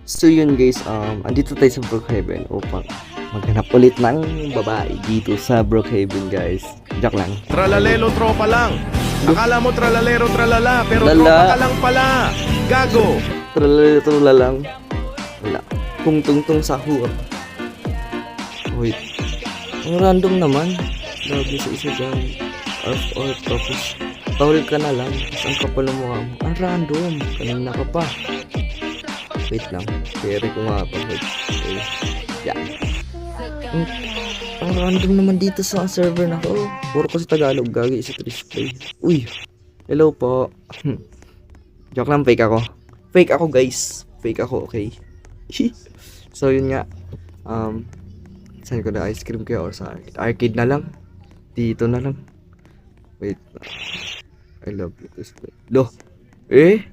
So yun guys, andito tayo sa Brookhaven upang maghanap ulit ng babae dito sa Brookhaven guys. Joke lang. Tralalelo tropa lang. Akala mo tralalero tralala, pero Lala. tropa ka lang pala. Gago. Trala lang. Wala. Tung sahur. Wait. Ang random naman. Lagi sa isa dyan. Or tapos tawag ka na lang. Tapos ang kapal ng mukha mo. Ang random. Kanina ka pa. Wait lang. Kere ko nga pa. Wait. Okay. Yeah. Ang random naman dito sa server na ko. Puro kasi Tagalog. Gagi sa Trisplay. Uy. Hello po. Joke lang. Fake ako. Fake ako guys. Fake ako. Okay. So yun nga. Saan ko na ice cream kaya or sa arcade? Arcade na lang. Dito na lang. Wait. I love you. Lo. Eh?